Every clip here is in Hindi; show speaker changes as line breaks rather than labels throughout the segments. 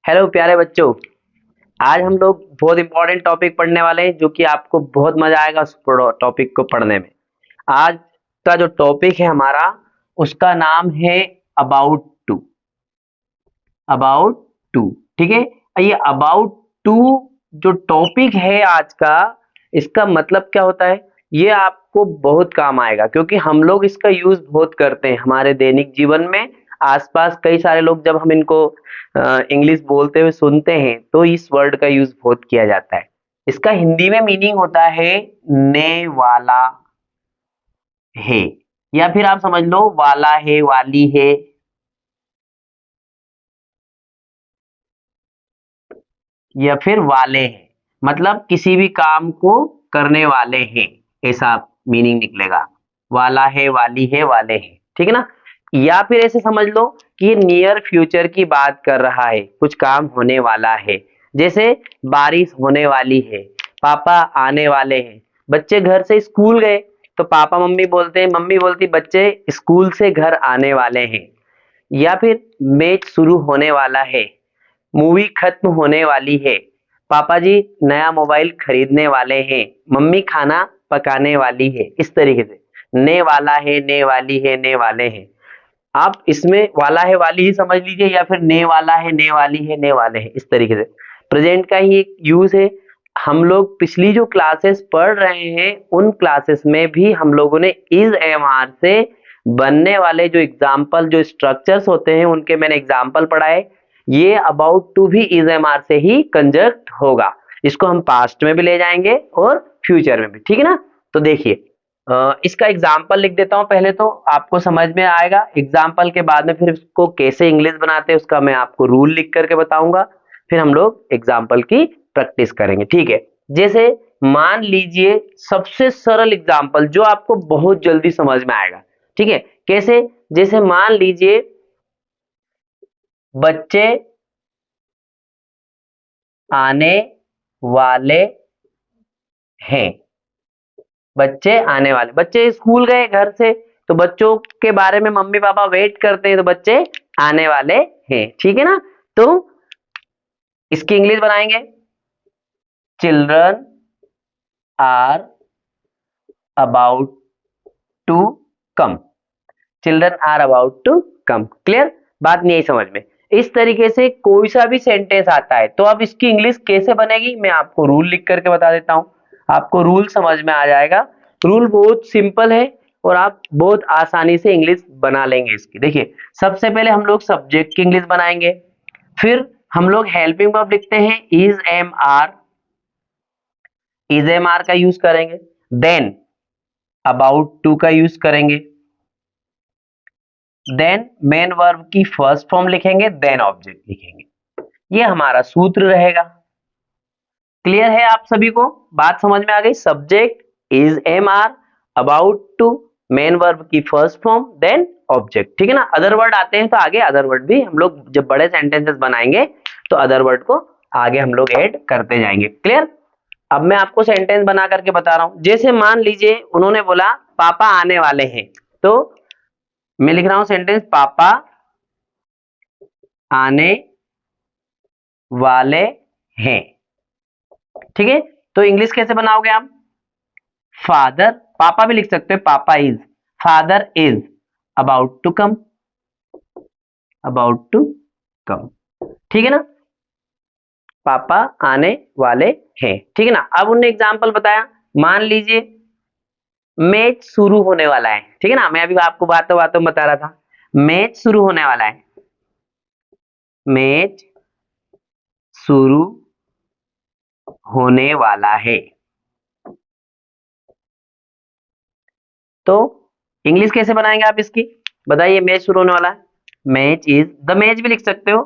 हेलो प्यारे बच्चों। आज हम लोग बहुत इंपॉर्टेंट टॉपिक पढ़ने वाले हैं जो कि आपको बहुत मजा आएगा उस टॉपिक को पढ़ने में। आज का जो टॉपिक है हमारा उसका नाम है अबाउट टू। अबाउट टू, ठीक है। ये अबाउट टू जो टॉपिक है आज का, इसका मतलब क्या होता है ये आपको बहुत काम आएगा क्योंकि हम लोग इसका यूज बहुत करते हैं हमारे दैनिक जीवन में। आसपास कई सारे लोग जब हम इनको इंग्लिश बोलते हुए सुनते हैं तो इस वर्ड का यूज बहुत किया जाता है। इसका हिंदी में मीनिंग होता है ने वाला है, या फिर आप समझ लो वाला है, वाली है, या फिर वाले हैं। मतलब किसी भी काम को करने वाले हैं, ऐसा मीनिंग निकलेगा। वाला है, वाली है, वाले हैं, ठीक है ना। या फिर ऐसे समझ लो कि ये नियर फ्यूचर की बात कर रहा है, कुछ काम होने वाला है। जैसे बारिश होने वाली है, पापा आने वाले हैं। बच्चे घर से स्कूल गए तो पापा मम्मी बोलते हैं, मम्मी बोलती बच्चे स्कूल से घर आने वाले हैं। या फिर मैच शुरू होने वाला है, मूवी खत्म होने वाली है, पापा जी नया मोबाइल खरीदने वाले हैं, मम्मी खाना पकाने वाली है। इस तरीके से ने वाला है, ने वाली है, ने वाले हैं। आप इसमें वाला है वाली ही समझ लीजिए, या फिर ने वाला है, ने वाली है, ने वाले हैं। इस तरीके से प्रेजेंट का ही एक यूज है। हम लोग पिछली जो क्लासेस पढ़ रहे हैं उन क्लासेस में भी हम लोगों ने इज एम आर से बनने वाले जो एग्जाम्पल, जो स्ट्रक्चर्स होते हैं उनके मैंने एग्जाम्पल पढ़ाए। ये अबाउट टू भी इज एम आर से ही कंजक्ट होगा। इसको हम पास्ट में भी ले जाएंगे और फ्यूचर में भी, ठीक है ना। तो देखिए इसका एग्जाम्पल लिख देता हूं पहले, तो आपको समझ में आएगा। एग्जाम्पल के बाद में फिर इसको कैसे इंग्लिश बनाते हैं उसका मैं आपको रूल लिख करके बताऊंगा। फिर हम लोग एग्जाम्पल की प्रैक्टिस करेंगे, ठीक है। जैसे मान लीजिए सबसे सरल एग्जाम्पल जो आपको बहुत जल्दी समझ में आएगा, ठीक है। कैसे? जैसे मान लीजिए बच्चे आने वाले हैं। बच्चे आने वाले, बच्चे स्कूल गए घर से तो बच्चों के बारे में मम्मी पापा वेट करते हैं, तो बच्चे आने वाले हैं, ठीक है ना। तो इसकी इंग्लिश बनाएंगे, children are about to come. Children are about to come. Clear? बात नहीं आई समझ में? इस तरीके से कोई सा भी सेंटेंस आता है तो अब इसकी इंग्लिश कैसे बनेगी मैं आपको रूल लिख करके बता देता हूं। आपको रूल समझ में आ जाएगा। रूल बहुत सिंपल है और आप बहुत आसानी से इंग्लिश बना लेंगे इसकी। देखिए सबसे पहले हम लोग सब्जेक्ट की इंग्लिश बनाएंगे, फिर हम लोग हेल्पिंग वर्ब लिखते हैं is am are. Is am are का यूज करेंगे, देन अबाउट टू का यूज करेंगे, देन मेन वर्ब की फर्स्ट फॉर्म लिखेंगे, देन ऑब्जेक्ट लिखेंगे। ये हमारा सूत्र रहेगा। क्लियर है आप सभी को? बात समझ में आ गई? Subject is am are, about to, main verb की फर्स्ट फॉर्म, देन ऑब्जेक्ट, ठीक है ना। अदर वर्ड आते हैं तो आगे अदर वर्ड भी हम लोग जब बड़े सेंटेंसेस बनाएंगे तो अदर वर्ड को आगे हम लोग ऐड करते जाएंगे। क्लियर? अब मैं आपको सेंटेंस बना करके बता रहा हूं। जैसे मान लीजिए उन्होंने बोला पापा आने वाले हैं, तो मैं लिख रहा हूं सेंटेंस पापा आने वाले हैं, ठीक है। तो इंग्लिश कैसे बनाओगे आप? फादर, पापा भी लिख सकते हो, papa is, father is about to come, about to come, ठीक है ना। पापा आने वाले हैं, ठीक है ना। अब उन्होंने एग्जाम्पल बताया, मान लीजिए मैच शुरू होने वाला है, ठीक है ना। मैं अभी आपको बातों बातों में बता रहा था मैच शुरू होने वाला है, मैच शुरू होने वाला है। तो इंग्लिश कैसे बनाएंगे आप इसकी? बताइए। मैच शुरू होने वाला है, मैच इज, द मैच भी लिख सकते हो,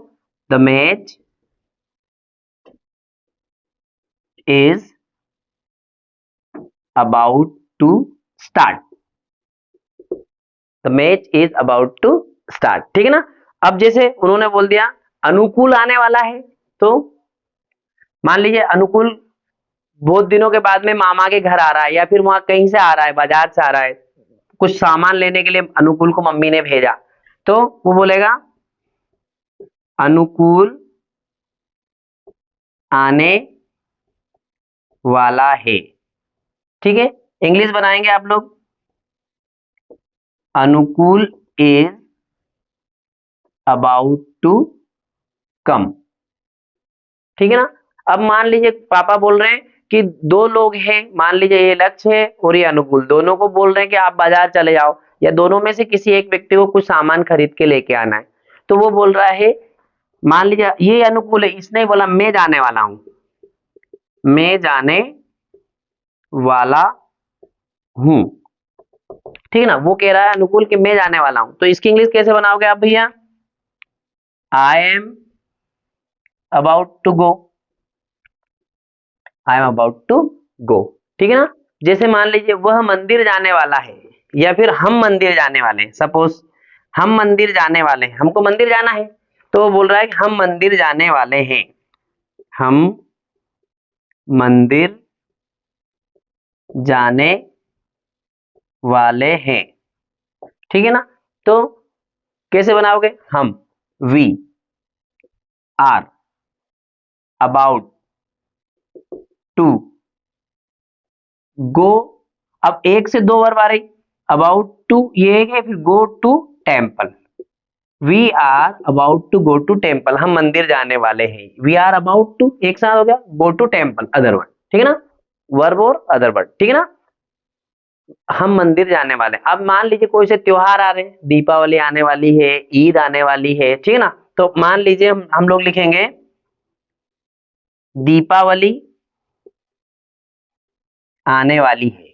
the match is about to start, the match is about to start, ठीक है ना। अब जैसे उन्होंने बोल दिया अनुकूल आने वाला है, तो मान लीजिए अनुकूल बहुत दिनों के बाद में मामा के घर आ रहा है, या फिर वहां कहीं से आ रहा है, बाजार से आ रहा है, कुछ सामान लेने के लिए अनुकूल को मम्मी ने भेजा, तो वो बोलेगा अनुकूल आने वाला है। ठीक है, इंग्लिश बनाएंगे आप लोग, अनुकूल इज अबाउट टू कम। ठीक है ना। अब मान लीजिए पापा बोल रहे हैं कि दो लोग हैं, मान लीजिए ये लक्ष्य है और ये अनुकूल, दोनों को बोल रहे हैं कि आप बाजार चले जाओ, या दोनों में से किसी एक व्यक्ति को कुछ सामान खरीद के लेके आना है। तो वो बोल रहा है, मान लीजिए ये अनुकूल है, इसने बोला मैं जाने वाला हूं, मैं जाने वाला हूं। ठीक है ना, वो कह रहा है अनुकूल कि मैं जाने वाला हूं, तो इसकी इंग्लिश कैसे बनाओगे आप भैया? I am about to go, I am about to go. ठीक है ना। जैसे मान लीजिए वह मंदिर जाने वाला है, या फिर हम मंदिर जाने वाले हैं, सपोज हम मंदिर जाने वाले हैं, हमको मंदिर जाना है, तो वो बोल रहा है कि हम मंदिर जाने वाले हैं, हम मंदिर जाने वाले हैं। ठीक है ना। तो कैसे बनाओगे? हम, we are about to go. अब एक से दो वर्ब आ रही, अबाउट टू ये है, फिर go to temple. We are about to go to temple, हम मंदिर जाने वाले हैं। वी आर अबाउट टू, एक साथ हो गया, go to temple other word. ठीक है ना, वर्ब और अदर वर्ड। ठीक है ना, हम मंदिर जाने वाले हैं। अब मान लीजिए कोई से त्योहार आ रहे हैं, दीपावली आने वाली है, ईद आने वाली है। ठीक है ना, तो मान लीजिए हम लोग लिखेंगे दीपावली आने वाली है।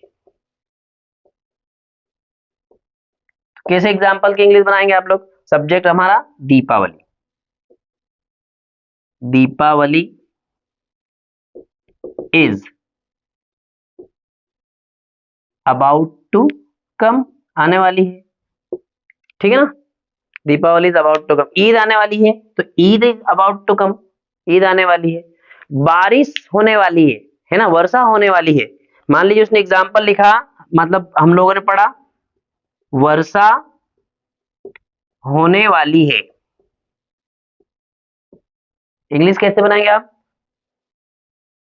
कैसे एग्जाम्पल की इंग्लिश बनाएंगे आप लोग? सब्जेक्ट हमारा Deepawali, Deepawali is about to come, आने वाली है। ठीक है ना, Deepawali is about to come. Eid आने वाली है, तो Eid is about to come, Eid आने वाली है। बारिश होने वाली है ना, वर्षा होने वाली है। मान लीजिए उसने एग्जाम्पल लिखा, मतलब हम लोगों ने पढ़ा वर्षा होने वाली है। इंग्लिश कैसे बनाएंगे आप?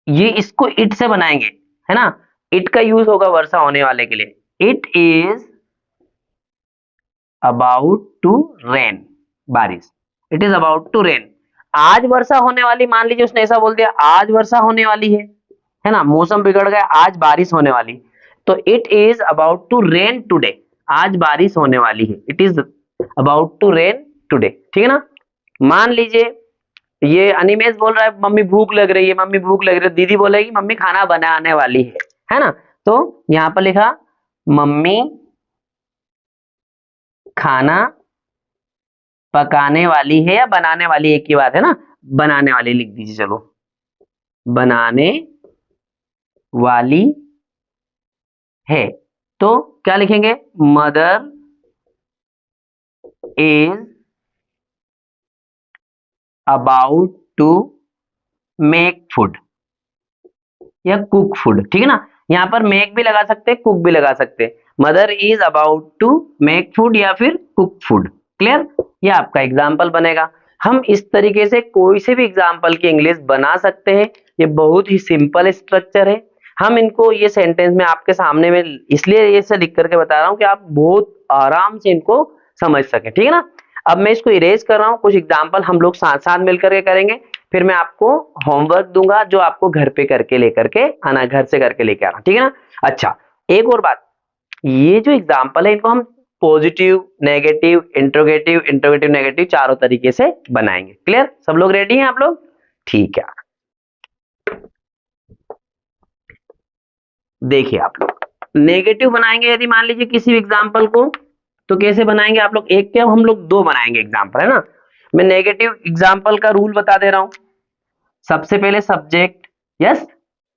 ये इसको इट से बनाएंगे, है ना। इट का यूज होगा वर्षा होने वाले के लिए। It is about to rain, बारिश, it is about to rain. आज वर्षा होने वाली, मान लीजिए उसने ऐसा बोल दिया आज वर्षा होने वाली है ना, मौसम बिगड़ गया, आज बारिश होने वाली, तो it is about to rain today, आज बारिश होने वाली है, it is about to rain today. ठीक है ना। मान लीजिए ये अनिमेश बोल रहा है मम्मी भूख लग रही है, मम्मी भूख लग रही है, दीदी बोलेगी मम्मी खाना बनाने वाली है ना। तो यहां पर लिखा मम्मी खाना पकाने वाली है, या बनाने वाली एक ही बात है ना, बनाने वाली लिख दीजिए, चलो बनाने वाली है। तो क्या लिखेंगे? Mother is about to make food, या कुक फूड। ठीक है ना, यहाँ पर मेक भी लगा सकते हैं, कुक भी लगा सकते हैं। Mother is about to make food या फिर कुक फूड। क्लियर? ये आपका एग्जाम्पल बनेगा। हम इस तरीके से कोई से भी एग्जाम्पल की इंग्लिश बना सकते हैं। ये बहुत ही सिंपल स्ट्रक्चर है। हम इनको ये सेंटेंस में आपके सामने में इसलिए ये से लिख करके बता रहा हूँ कि आप बहुत आराम से इनको समझ सके। ठीक है ना। अब मैं इसको इरेज कर रहा हूँ, कुछ एग्जाम्पल हम लोग साथ साथ मिलकर के करेंगे, फिर मैं आपको होमवर्क दूंगा जो आपको घर पे करके लेकर के आना, घर से करके लेके आना। ठीक है ना। अच्छा, एक और बात, ये जो एग्जाम्पल है इनको हम positive, negative, interrogative, interrogative negative चारों तरीके से बनाएंगे। क्लियर? सब लोग रेडी हैं आप लोग? ठीक है, देखिए आप लोग नेगेटिव बनाएंगे यदि मान लीजिए किसी एग्जाम्पल को, तो कैसे बनाएंगे आप लोग? एक क्या, हम लोग दो बनाएंगे एग्जाम्पल, है ना। मैं नेगेटिव एग्जाम्पल का रूल बता दे रहा हूं। सबसे पहले सब्जेक्ट, यस,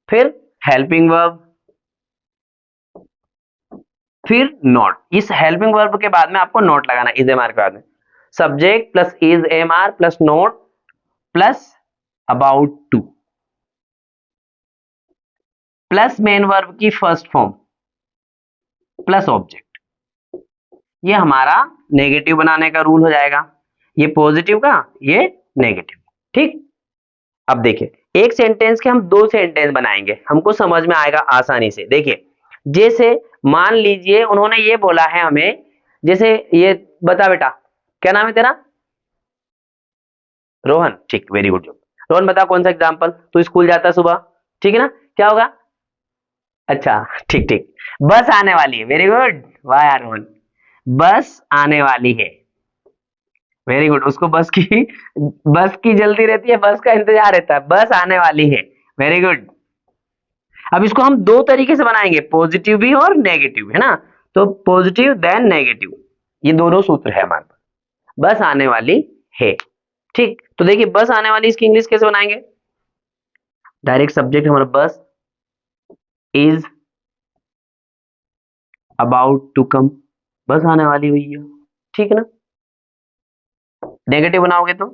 फिर हेल्पिंग वर्ब, फिर नॉट। इस हेल्पिंग वर्ब के बाद में आपको नोट लगाना, इज एम आर के बाद में subject plus is am are plus not plus about to plus main verb की फर्स्ट फॉर्म प्लस ऑब्जेक्ट। ये हमारा नेगेटिव बनाने का रूल हो जाएगा। ये पॉजिटिव का, ये नेगेटिव। ठीक। अब देखिए, एक सेंटेंस के हम दो सेंटेंस बनाएंगे, हमको समझ में आएगा आसानी से। देखिए, जैसे मान लीजिए उन्होंने ये बोला है हमें, जैसे ये बता बेटा, क्या नाम है तेरा? रोहन, ठीक, वेरी गुड जॉब। रोहन बता कौन सा एग्जाम्पल, तू स्कूल जाता है सुबह, ठीक है ना, क्या होगा? अच्छा, ठीक ठीक, बस आने वाली है, वेरी गुड, वाह यार रोहन, बस आने वाली है, वेरी गुड। उसको बस की जल्दी रहती है, बस का इंतजार रहता है, बस आने वाली है, वेरी गुड। अब इसको हम दो तरीके से बनाएंगे, पॉजिटिव भी और नेगेटिव, है ना। तो पॉजिटिव देन नेगेटिव, ये दोनों सूत्र है हमारे पास। बस आने वाली है, ठीक। तो देखिए, बस आने वाली, इसकी इंग्लिश कैसे बनाएंगे? डायरेक्ट सब्जेक्ट हमारा बस इज अबाउट टू कम, बस आने वाली हुई है, ठीक है ना। नेगेटिव बनाओगे तो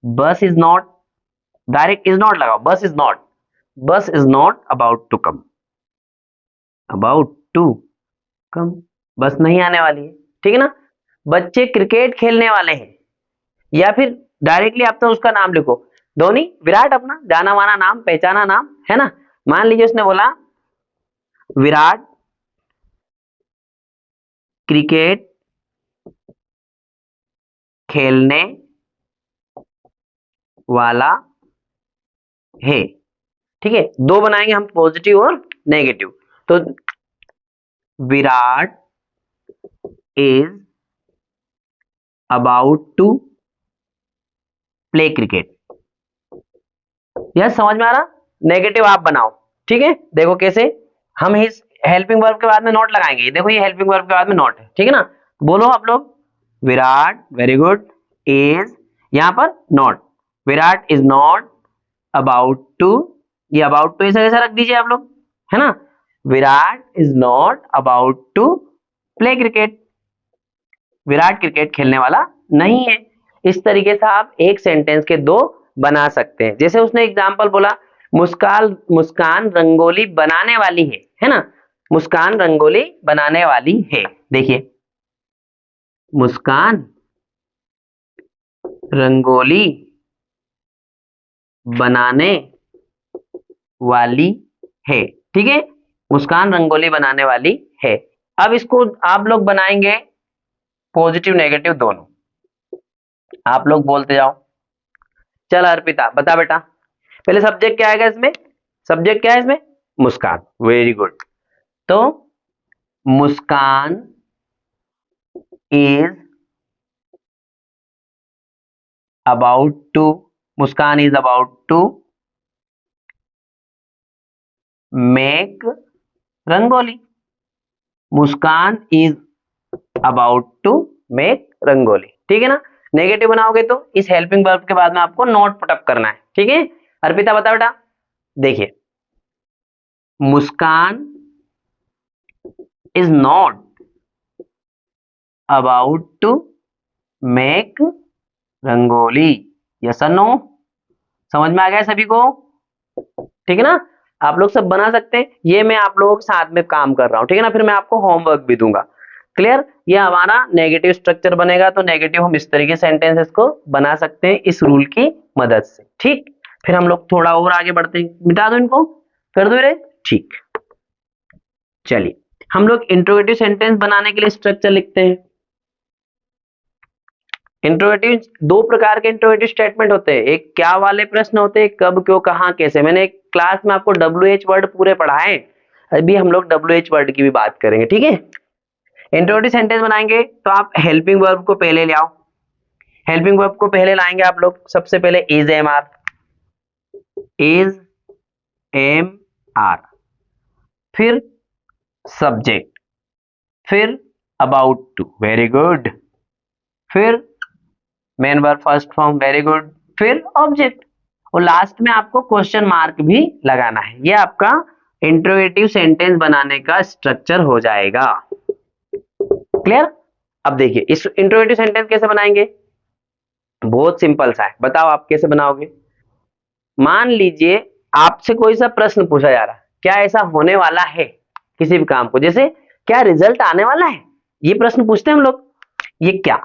bus is not, direct is not लगाओ, bus is not about to come, about to come, bus नहीं आने वाली है, ठीक है ना। बच्चे क्रिकेट खेलने वाले हैं, या फिर डायरेक्टली आप तो उसका नाम लिखो, धोनी, विराट, अपना जाना माना नाम, पहचाना नाम, है ना। मान लीजिए उसने बोला विराट क्रिकेट खेलने वाला है, ठीक है। दो बनाएंगे हम, पॉजिटिव और नेगेटिव। तो Virat is about to play cricket, यह समझ में आ रहा? नेगेटिव आप बनाओ, ठीक है। देखो कैसे, हम इस हेल्पिंग वर्ब के बाद में नॉट लगाएंगे, देखो ये हेल्पिंग वर्ब के बाद में नॉट है, ठीक है ना। बोलो आप लोग, विराट, वेरी गुड, इज, यहां पर not, Virat is not about to, ये अबाउट टू ऐसा कैसा रख दीजिए आप लोग, है ना। Virat is not about to play cricket, Virat cricket खेलने वाला नहीं है। इस तरीके से आप एक सेंटेंस के दो बना सकते हैं। जैसे उसने एग्जाम्पल बोला, मुस्कान मुस्कान रंगोली बनाने वाली है ना, मुस्कान रंगोली बनाने वाली है। देखिए, मुस्कान रंगोली बनाने वाली है, ठीक है, मुस्कान रंगोली बनाने वाली है। अब इसको आप लोग बनाएंगे पॉजिटिव नेगेटिव दोनों, आप लोग बोलते जाओ। चल अर्पिता बता बेटा, पहले सब्जेक्ट क्या आएगा इसमें? सब्जेक्ट क्या है इसमें? Muskan, very good. तो Muskan is about to, Muskan is about to make rangoli, Muskan is about to make rangoli, ठीक है ना। नेगेटिव बनाओगे तो इस हेल्पिंग वर्ब के बाद में आपको नॉट पुटअप करना है, ठीक है। अर्पिता बता बेटा, देखिए, Muskan is not about to make rangoli, yes और नो, समझ में आ गया सभी को? ठीक है ना, आप लोग सब बना सकते हैं। ये मैं आप लोगों के साथ में काम कर रहा हूं, ठीक है ना, फिर मैं आपको होमवर्क भी दूंगा। क्लियर? ये हमारा नेगेटिव स्ट्रक्चर बनेगा, तो नेगेटिव हम इस तरीके सेंटेंसेस को बना सकते हैं इस रूल की मदद से, ठीक। फिर हम लोग थोड़ा और आगे बढ़ते हैं, मिटा दो इनको, कर दो रे, ठीक। चलिए, हम लोग इंट्रोगेटिव सेंटेंस बनाने के लिए स्ट्रक्चर लिखते हैं। इंट्रोगेटिव, दो प्रकार के इंट्रोगेटिव स्टेटमेंट होते हैं, एक क्या वाले प्रश्न होते हैं, कब, क्यों, कहां, कैसे। मैंने एक क्लास में आपको WH वर्ड पूरे पढ़ाए, अभी हम लोग WH वर्ड की भी बात करेंगे, ठीक है। इंट्रोगेटिव सेंटेंस बनाएंगे तो आप हेल्पिंग वर्ब को पहले ले आओ, हेल्पिंग वर्ब को पहले लाएंगे आप लोग। सबसे पहले is am are, is am are, फिर सब्जेक्ट, फिर अबाउट टू, वेरी गुड, फिर main verb first form, very good, फिर ऑब्जेक्ट, और लास्ट में आपको क्वेश्चन मार्क भी लगाना है। ये आपका इंट्रोगेटिव सेंटेंस बनाने का स्ट्रक्चर हो जाएगा। क्लियर? अब देखिए, इस इंट्रोगेटिव सेंटेंस कैसे बनाएंगे, बहुत सिंपल सा है, बताओ आप कैसे बनाओगे। मान लीजिए आपसे कोई सा प्रश्न पूछा जा रहा है, क्या ऐसा होने वाला है किसी भी काम को, जैसे क्या रिजल्ट आने वाला है, ये प्रश्न पूछते हैं हम लोग। ये क्या,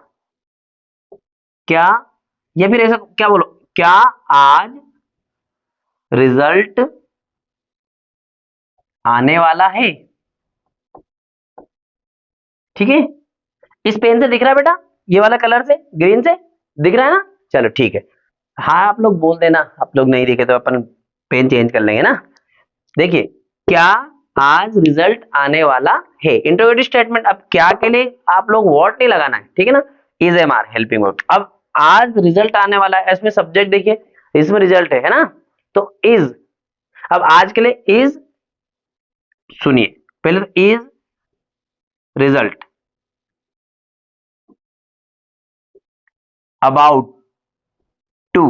या फिर ऐसा क्या बोलो, क्या आज रिजल्ट आने वाला है। ठीक है, इस पेन से दिख रहा है बेटा, ये वाला कलर से, ग्रीन से दिख रहा है ना? चलो ठीक है, हाँ आप लोग बोल देना, आप लोग नहीं दिखे तो अपन पेन चेंज कर लेंगे ना। देखिए, क्या आज रिजल्ट आने वाला है, इंटरोगेटिव स्टेटमेंट। अब क्या के लिए आप लोग व्हाट नहीं लगाना है, ठीक है ना, is am are helping verb. अब आज रिजल्ट आने वाला है, इसमें सब्जेक्ट देखिए, इसमें रिजल्ट है ना, तो इज। अब आज के लिए इज, सुनिए पहले तो, is result about to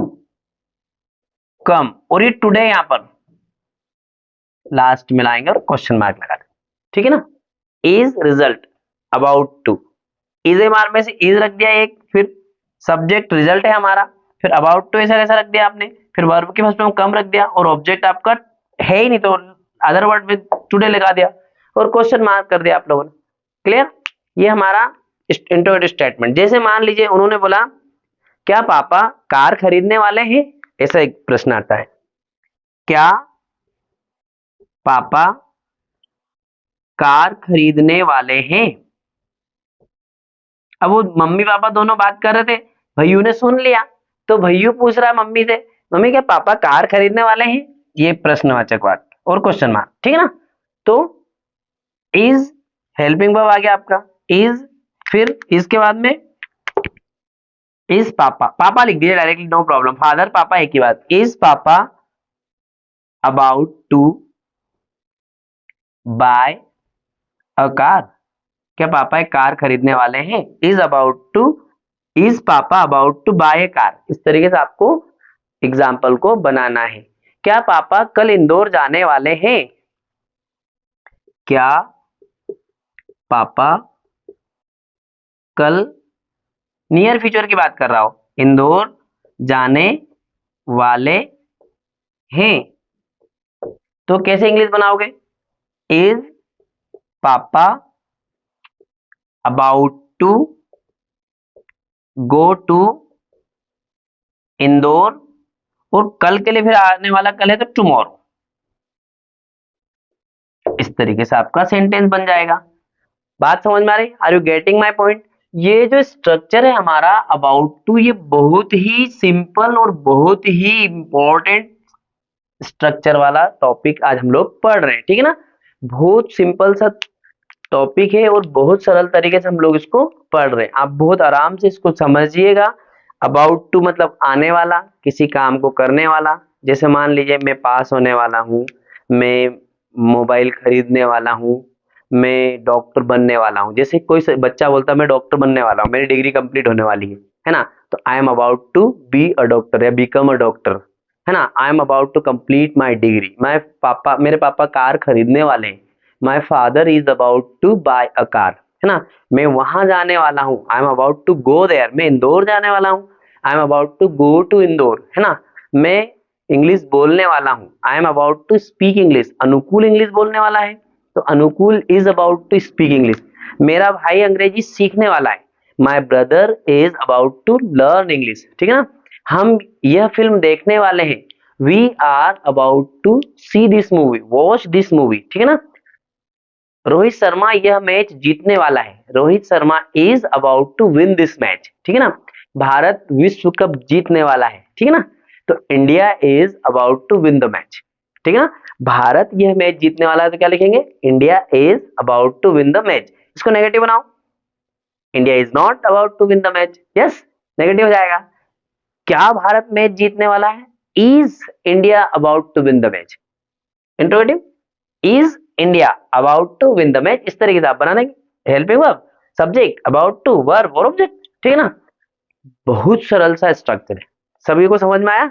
come, और ये टुडे यहां पर लास्ट में लाएंगे और क्वेश्चन मार्क लगा देंगे, ठीक है ना। Is result about to, is am are में से इज रख दिया एक, फिर सब्जेक्ट रिजल्ट है हमारा, फिर अबाउट टू ऐसा कैसा रख दिया आपने, फिर वर्ब के फर्स्ट में कम रख दिया, और ऑब्जेक्ट आपका है ही नहीं तो अदर वर्ड में टुडे लगा दिया, और क्वेश्चन मार्क कर दिया आप लोगों ने। क्लियर? ये हमारा इंटरोगेटिव स्टेटमेंट। जैसे मान लीजिए उन्होंने बोला, क्या पापा कार खरीदने वाले हैं, ऐसा एक प्रश्न आता है, क्या पापा कार खरीदने वाले हैं। अब वो मम्मी पापा दोनों बात कर रहे थे, भैयू ने सुन लिया, तो भैयू पूछ रहा है मम्मी से, मम्मी क्या पापा कार खरीदने वाले हैं, ये प्रश्नवाचक वाक्य और क्वेश्चन मार्क, ठीक है ना। तो इज हेल्पिंग वर्ब आ गया आपका, इज, फिर इसके बाद में इज पापा, पापा लिख दिए डायरेक्टली, नो प्रॉब्लम, फादर पापा एक ही बात, is papa about to buy a car, क्या पापा एक कार खरीदने वाले हैं, is about to, is papa about to buy a car. इस तरीके से आपको एग्जाम्पल को बनाना है। क्या पापा कल इंदौर जाने वाले हैं, क्या पापा कल, नियर फ्यूचर की बात कर रहा हूं, इंदौर जाने वाले हैं, तो कैसे इंग्लिश बनाओगे, is papa about to go to Indore, और कल के लिए फिर आने वाला कल है तो टुमारो। इस तरीके से आपका सेंटेंस बन जाएगा। बात समझ में आ रही? Are you getting my point? ये जो स्ट्रक्चर है हमारा अबाउट टू, ये बहुत ही सिंपल और बहुत ही इंपॉर्टेंट स्ट्रक्चर वाला टॉपिक आज हम लोग पढ़ रहे हैं, ठीक है ना। बहुत सिंपल सा टॉपिक है और बहुत सरल तरीके से हम लोग इसको पढ़ रहे हैं, आप बहुत आराम से इसको समझिएगा। अबाउट टू मतलब आने वाला, किसी काम को करने वाला। जैसे मान लीजिए मैं पास होने वाला हूँ, मैं मोबाइल खरीदने वाला हूँ, मैं डॉक्टर बनने वाला हूँ। जैसे कोई बच्चा बोलता है मैं डॉक्टर बनने वाला हूँ, मेरी डिग्री कंप्लीट होने वाली है ना, तो I am about to be a doctor या बिकम अ डॉक्टर, है ना। I am about to complete my degree, मेरे पापा कार खरीदने वाले हैं, my father is about to buy a car, है ना। मैं वहां जाने वाला हूँ, I am about to go there, मैं इंदौर जाने वाला हूँ, I am about to go to Indore, है ना। मैं इंग्लिश बोलने वाला हूँ, I am about to speak English, Anukul English बोलने वाला है, तो Anukul is about to speak English. मेरा भाई अंग्रेजी सीखने वाला है, my brother is about to learn English, ठीक है ना। हम यह फिल्म देखने वाले हैं, we are about to see this movie, watch this movie, ठीक है ना। रोहित शर्मा यह मैच जीतने वाला है, Rohit Sharma is about to win this match, ठीक है ना। भारत विश्व कप जीतने वाला है, ठीक है ना, तो India is about to win the match, ठीक है ना। भारत यह मैच जीतने वाला है तो क्या लिखेंगे, India is about to win the match. इसको नेगेटिव बनाओ, India is not about to win the match, yes negative हो जाएगा। क्या भारत मैच जीतने वाला है, is India about to win the match, interrogative, is India about to win the match. इस तरीके से आप बना देंगे, helping verb, subject, about to, verb और ऑब्जेक्ट, ठीक है ना। बहुत सरल सा स्ट्रक्चर है, सभी को समझ में आया,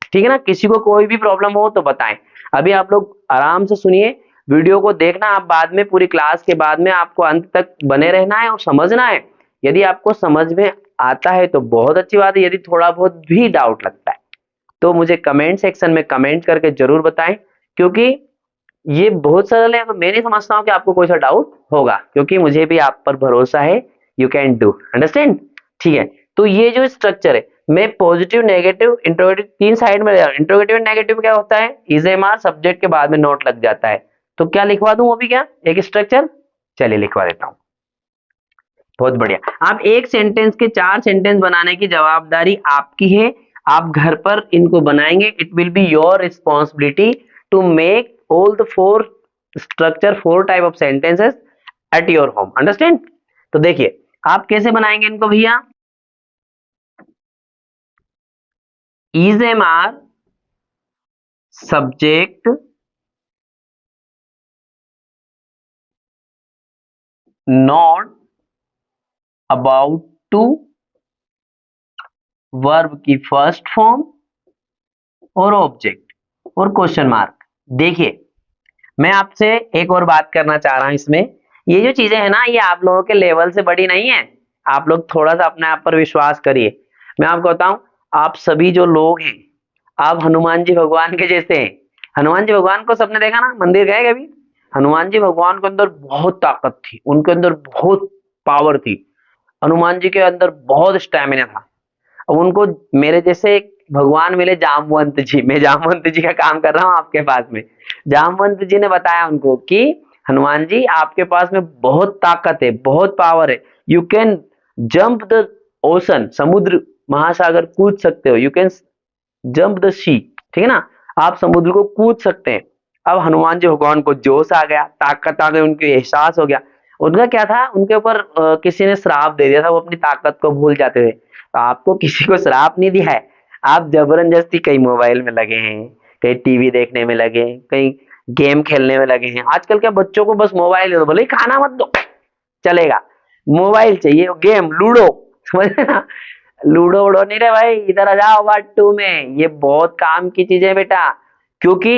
ठीक है ना। किसी को कोई भी प्रॉब्लम हो तो बताएं। अभी आप लोग आराम से सुनिए, वीडियो को देखना, आप बाद में पूरी क्लास के बाद में आपको अंत तक बने रहना है और समझना है। यदि आपको समझ में आता है तो बहुत अच्छी बात है, यदि थोड़ा बहुत भी डाउट लगता है तो मुझे कमेंट सेक्शन में कमेंट करके जरूर बताएं, क्योंकि ये बहुत सरल है, तो मैं नहीं समझता हूँ कि आपको कोई सा डाउट होगा, क्योंकि मुझे भी आप पर भरोसा है, यू कैन डू, अंडरस्टैंड, ठीक है। तो ये जो स्ट्रक्चर है, में पॉजिटिव नेगेटिव इंट्रोगेटिव तीन साइड में, इंट्रोगेटिव नेगेटिव क्या होता है, इज एम आर सब्जेक्ट के बाद में नोट लग जाता है, तो क्या लिखवा दूं वो भी क्या एक स्ट्रक्चर, चलिए लिखवा देता हूं। बहुत बढ़िया। आप एक सेंटेंस के 4 सेंटेंस बनाने की जवाबदारी आपकी है, आप घर पर इनको बनाएंगे, it will be your responsibility to make all the 4 structure 4 type of sentences at your home, understand. तो देखिए आप कैसे बनाएंगे इनको भैया, is am are subject not about to, verb की फर्स्ट फॉर्म और ऑब्जेक्ट और क्वेश्चन मार्क। देखिए मैं आपसे एक और बात करना चाह रहा हूं इसमें, ये जो चीजें हैं ना ये आप लोगों के लेवल से बड़ी नहीं है, आप लोग थोड़ा सा अपने आप पर विश्वास करिए। मैं आपको बताऊं, आप सभी जो लोग हैं आप हनुमान जी भगवान के जैसे हैं। हनुमान जी भगवान को सबने देखा ना, मंदिर गए कभी, हनुमान जी भगवान के अंदर बहुत ताकत थी, उनके अंदर बहुत पावर थी, हनुमान जी के अंदर बहुत स्टैमिना था। अब उनको मेरे जैसे एक भगवान मिले जामवंत जी, मैं जामवंत जी का काम कर रहा हूँ आपके पास में, जामवंत जी ने बताया उनको कि हनुमान जी आपके पास में बहुत ताकत है, बहुत पावर है, you can jump the ocean, समुद्र महासागर कूद सकते हो, यू कैन जंप द सी, ठीक है ना, आप समुद्र को कूद सकते हैं। अब हनुमान जी भगवान को जोश आ गया, ताकत आ गई, उनको एहसास हो गया। उनका क्या था, उनके ऊपर किसी ने श्राप दे दिया था, वो अपनी ताकत को भूल जाते थे। तो आपको किसी को श्राप नहीं दिया है, आप जबरदस्ती कहीं मोबाइल में लगे हैं, कहीं टीवी देखने में लगे हैं, कहीं गेम खेलने में लगे हैं। आजकल के बच्चों को बस मोबाइल दो, भले ही खाना मत दो चलेगा, मोबाइल चाहिए, गेम लूडो, समझ रहे ना, लूडो उडो नहीं रे भाई, इधर आ जाओ पार्ट 2 में, ये बहुत काम की चीज है बेटा। क्योंकि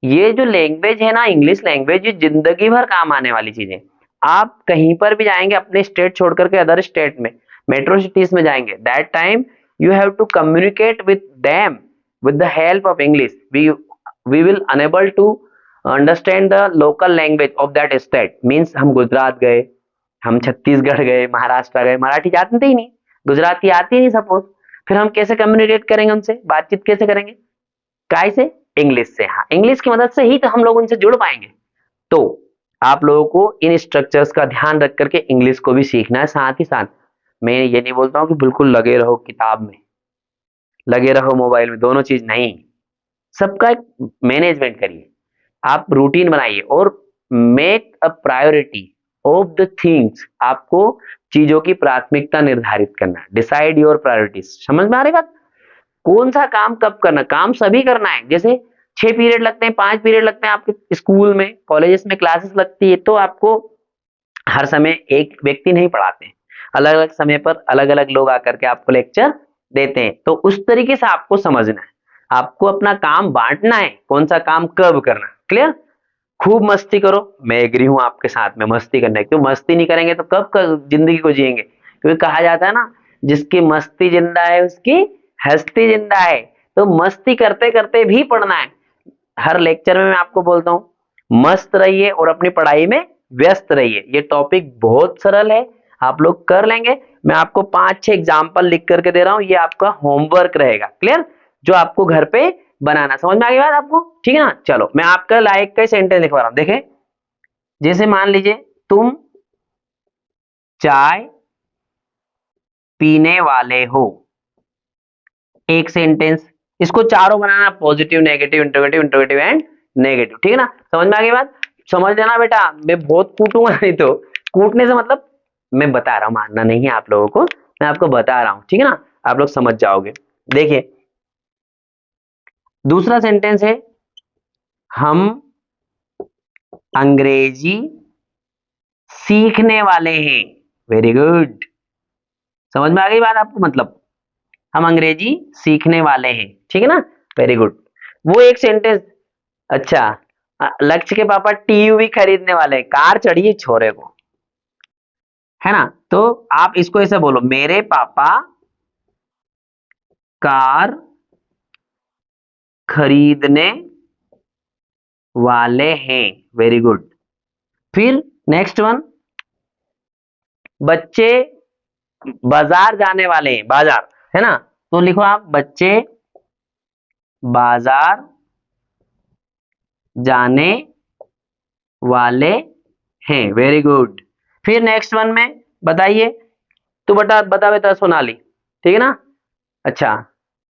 ये जो लैंग्वेज है ना इंग्लिश लैंग्वेज, ये जिंदगी भर काम आने वाली चीज है। आप कहीं पर भी जाएंगे अपने स्टेट छोड़ करके अदर स्टेट में, मेट्रो सिटीज में जाएंगे, that time you have to communicate with them with the help of English. We will unable to understand the local language of that state. Means हम गुजरात गए, हम छत्तीसगढ़ गए, महाराष्ट्र गए, मराठी जानते ही नहीं, गुजराती आती ही नहीं सपोज, फिर हम कैसे कम्युनिकेट करेंगे उनसे, बातचीत कैसे करेंगे, काय से, इंग्लिश से। हाँ, इंग्लिश की मदद से ही तो हम लोग उनसे जुड़ पाएंगे। तो आप लोगों को इन स्ट्रक्चर्स का ध्यान रख करके इंग्लिश को भी सीखना है। साथ ही साथ मैं ये नहीं बोलता हूँ कि बिल्कुल लगे रहो किताब में, लगे रहो मोबाइल में, दोनों चीज नहीं, सबका एक मैनेजमेंट करिए, आप रूटीन बनाइए और make a priority of the things, आपको चीजों की प्राथमिकता निर्धारित करना है, डिसाइड योर प्रायोरिटीज। समझ में आ रही बात, कौन सा काम कब करना, काम सभी करना है। जैसे 6 पीरियड लगते हैं, 5 पीरियड लगते हैं आपके स्कूल में कॉलेजेस में क्लासेस लगती है, तो आपको हर समय एक व्यक्ति नहीं पढ़ाते हैं, अलग अलग समय पर अलग अलग लोग आकर के आपको लेक्चर देते हैं। तो उस तरीके से आपको समझना है, आपको अपना काम बांटना है, कौन सा काम कब करना, क्लियर। खूब मस्ती करो, मैं एग्री हूं आपके साथ में, मस्ती करना है, क्यों मस्ती नहीं करेंगे तो कब जिंदगी को जिएंगे। क्योंकि कहा जाता है ना, जिसकी मस्ती जिंदा है उसकी हस्ती जिंदा है। तो मस्ती करते करते भी पढ़ना है। हर लेक्चर में मैं आपको बोलता हूं मस्त रहिए और अपनी पढ़ाई में व्यस्त रहिए। ये टॉपिक बहुत सरल है, आप लोग कर लेंगे। मैं आपको 5-6 एग्जाम्पल लिख करके दे रहा हूं, ये आपका होमवर्क रहेगा, क्लियर, जो आपको घर पे बनाना। समझ में आ गई बात आपको, ठीक है ना। चलो मैं आपका लाइक का सेंटेंस लिखवा रहा हूं, देखें। जैसे मान लीजिए तुम चाय पीने वाले हो, एक सेंटेंस, इसको चारों बनाना, positive negative interrogative interrogative and negative, ठीक है ना। समझ में आ गई बात, समझ लेना बेटा, मैं बहुत कूटूंगा नहीं तो, कूटने से मतलब मैं बता रहा हूं, मानना नहीं है आप लोगों को, मैं आपको बता रहा हूं, ठीक है ना, आप लोग समझ जाओगे। देखिए दूसरा सेंटेंस है, हम अंग्रेजी सीखने वाले हैं। वेरी गुड, समझ में आ गई बात आपको, मतलब हम अंग्रेजी सीखने वाले हैं, ठीक है ना, वेरी गुड। वो एक सेंटेंस, अच्छा लक्ष्य के पापा टीयूवी खरीदने वाले हैं, कार चढ़िए छोरे को, है ना। तो आप इसको ऐसे बोलो, मेरे पापा कार खरीदने वाले हैं, वेरी गुड। फिर नेक्स्ट वन, बच्चे बाजार जाने वाले हैं, बाजार, है ना, तो लिखो आप बच्चे बाजार जाने वाले हैं। Very good. फिर नेक्स्ट वन में बताइए। तो बता बेटा सोनाली, ठीक है ना। अच्छा,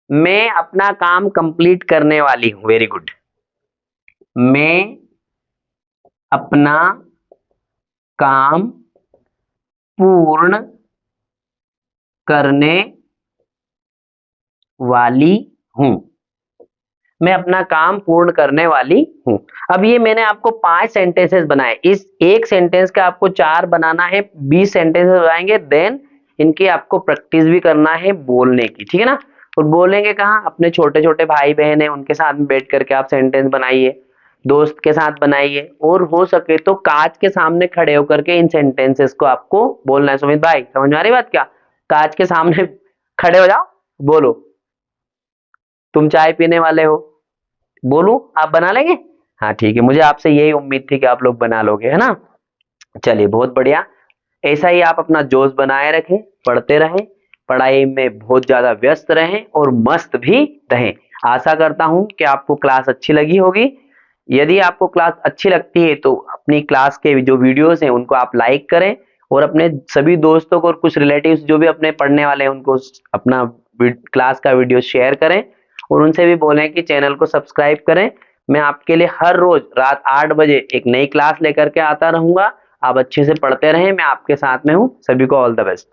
मैं अपना काम कंप्लीट करने वाली हूं। Very good. मैं अपना काम पूर्ण करने वाली हूं। मैं अपना काम पूर्ण करने वाली हूं। अब ये मैंने आपको 5 सेंटेंसेस बनाए, इस एक सेंटेंस का आपको 4 बनाना है, 20 सेंटेंसेस बनाएंगे, देन इनकी आपको प्रैक्टिस भी करना है बोलने की, ठीक है ना। और बोलेंगे कहाँ, अपने छोटे छोटे भाई बहन है उनके साथ में बैठ करके आप सेंटेंस बनाइए, दोस्त के साथ बनाइए, और हो सके तो कांच के सामने खड़े होकर के इन सेंटेंसेस को आपको बोलना है। सुमित भाई समझ में आ रही बात क्या? कांच के सामने खड़े हो जाओ, बोलो। तुम चाय पीने वाले हो, बोलूं आप बना लेंगे? हाँ ठीक है, मुझे आपसे यही उम्मीद थी कि आप लोग बना लोगे, है ना। चलिए बहुत बढ़िया। ऐसा ही आप अपना जोश बनाए रखें, पढ़ते रहें, पढ़ाई में बहुत ज्यादा व्यस्त रहें और मस्त भी रहें। आशा करता हूं कि आपको क्लास अच्छी लगी होगी। यदि आपको क्लास अच्छी लगती है तो अपनी क्लास के जो वीडियोस हैं उनको आप लाइक करें, और अपने सभी दोस्तों को और कुछ रिलेटिव्स जो भी अपने पढ़ने वाले हैं उनको अपना क्लास का वीडियो शेयर करें, और उनसे भी बोलें कि चैनल को सब्सक्राइब करें। मैं आपके लिए हर रोज रात 8 बजे एक नई क्लास लेकर के आता रहूंगा। आप अच्छे से पढ़ते रहें, मैं आपके साथ में हूँ। सभी को ऑल द बेस्ट।